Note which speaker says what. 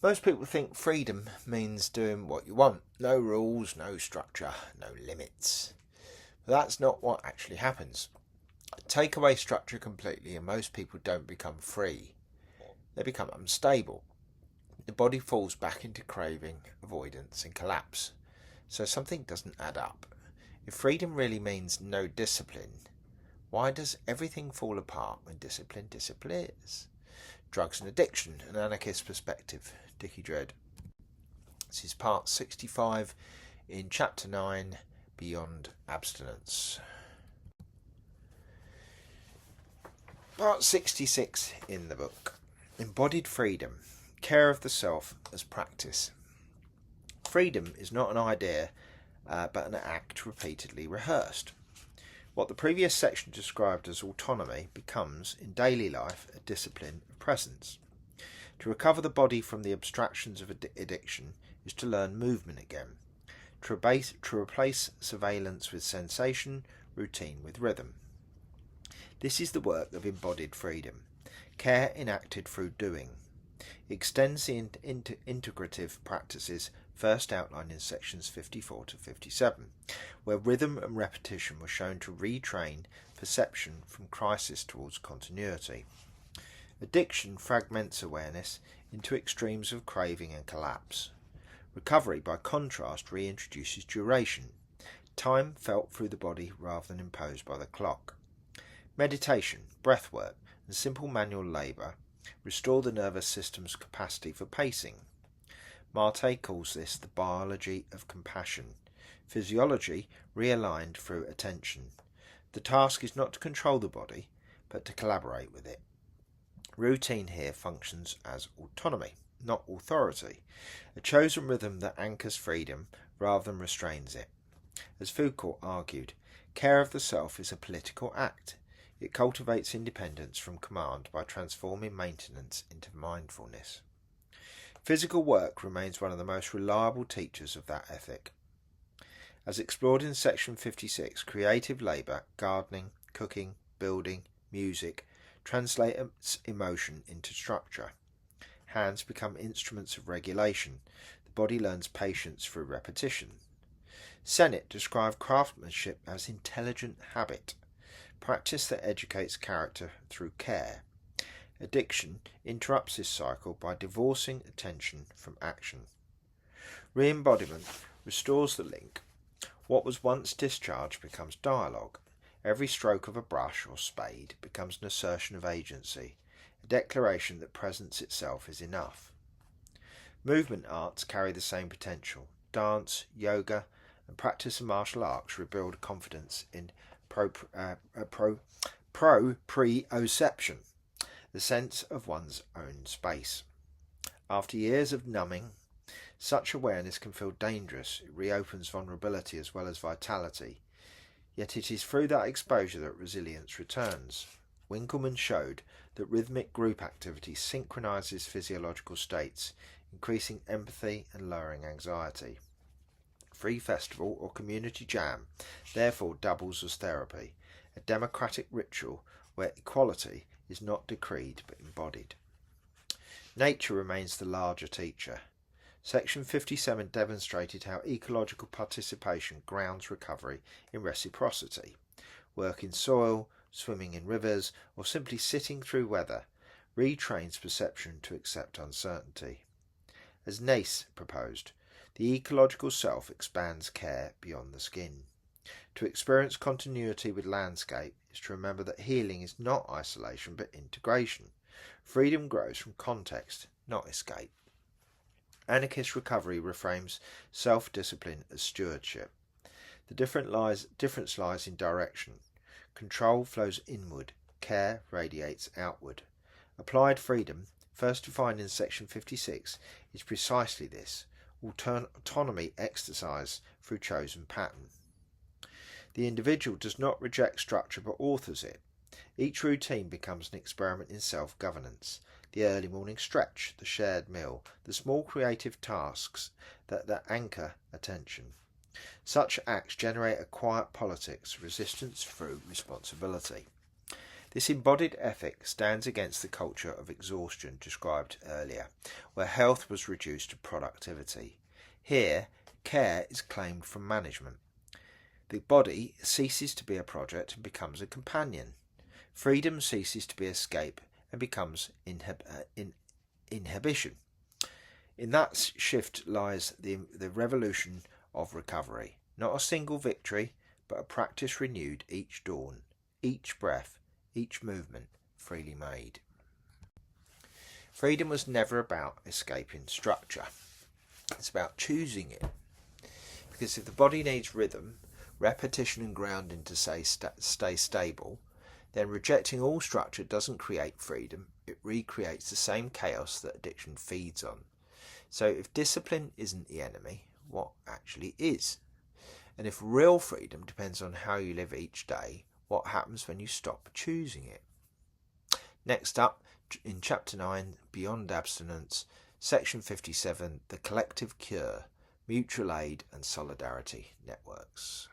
Speaker 1: Most people think freedom means doing what you want. No rules, no structure, no limits. But that's not what actually happens. Take away structure completely and most people don't become free. They become unstable. The body falls back into craving, avoidance and collapse. So something doesn't add up. If freedom really means no discipline, why does everything fall apart when discipline disappears? Drugs and Addiction, an Anarchist Perspective, Dickie Dredd. This is part 65 in Chapter 9, Beyond Abstinence. Part 66 in the book. Embodied Freedom, Care of the Self as Practice. Freedom is not an idea, but an act repeatedly rehearsed. What the previous section described as autonomy becomes, in daily life, a discipline of presence. To recover the body from the abstractions of addiction is to learn movement again, to replace surveillance with sensation, routine with rhythm. This is the work of embodied freedom, care enacted through doing. It extends the integrative practices first outlined in sections 54 to 57, where rhythm and repetition were shown to retrain perception from crisis towards continuity. Addiction fragments awareness into extremes of craving and collapse. Recovery, by contrast, reintroduces duration, time felt through the body rather than imposed by the clock. Meditation, breathwork, and simple manual labour restore the nervous system's capacity for pacing. Marte calls this the biology of compassion, physiology realigned through attention. The task is not to control the body, but to collaborate with it. Routine here functions as autonomy, not authority, a chosen rhythm that anchors freedom rather than restrains it. As Foucault argued, care of the self is a political act. It cultivates independence from command by transforming maintenance into mindfulness. Physical work remains one of the most reliable teachers of that ethic. As explored in section 56, creative labour, gardening, cooking, building, music, translates emotion into structure. Hands become instruments of regulation. The body learns patience through repetition. Sennett described craftsmanship as intelligent habit, practice that educates character through care. Addiction interrupts this cycle by divorcing attention from action. Re-embodiment restores the link. What was once discharge becomes dialogue. Every stroke of a brush or spade becomes an assertion of agency, a declaration that presence itself is enough. Movement arts carry the same potential. Dance, yoga, and practice of martial arts rebuild confidence in proprioception, the sense of one's own space. After years of numbing, such awareness can feel dangerous. It reopens vulnerability as well as vitality. Yet it is through that exposure that resilience returns. Winkelmann showed that rhythmic group activity synchronizes physiological states, increasing empathy and lowering anxiety. Free festival or community jam therefore doubles as therapy, a democratic ritual where equality is not decreed but embodied. Nature remains the larger teacher. Section 57 demonstrated how ecological participation grounds recovery in reciprocity. Work in soil, swimming in rivers, or simply sitting through weather retrains perception to accept uncertainty. As Nace proposed, the ecological self expands care beyond the skin. To experience continuity with landscape is to remember that healing is not isolation but integration. Freedom grows from context, not escape. Anarchist recovery reframes self-discipline as stewardship. The difference lies in direction. Control flows inward, care radiates outward. Applied freedom, first defined in section 56, is precisely this, autonomy exercised through chosen pattern. The individual does not reject structure but authors it. Each routine becomes an experiment in self-governance. The early morning stretch, the shared meal, the small creative tasks that anchor attention. Such acts generate a quiet politics, resistance through responsibility. This embodied ethic stands against the culture of exhaustion described earlier, where health was reduced to productivity. Here, care is claimed from management. The body ceases to be a project and becomes a companion. Freedom ceases to be escape and becomes inhibition. In that shift lies the revolution of recovery. Not a single victory, but a practice renewed each dawn, each breath, each movement freely made. Freedom was never about escaping structure. It's about choosing it. Because if the body needs rhythm, repetition and grounding to stay stable, then rejecting all structure doesn't create freedom, it recreates the same chaos that addiction feeds on. So if discipline isn't the enemy, what actually is? And if real freedom depends on how you live each day, what happens when you stop choosing it? Next up, in Chapter 9, Beyond Abstinence, Section 57, The Collective Cure, Mutual Aid and Solidarity Networks.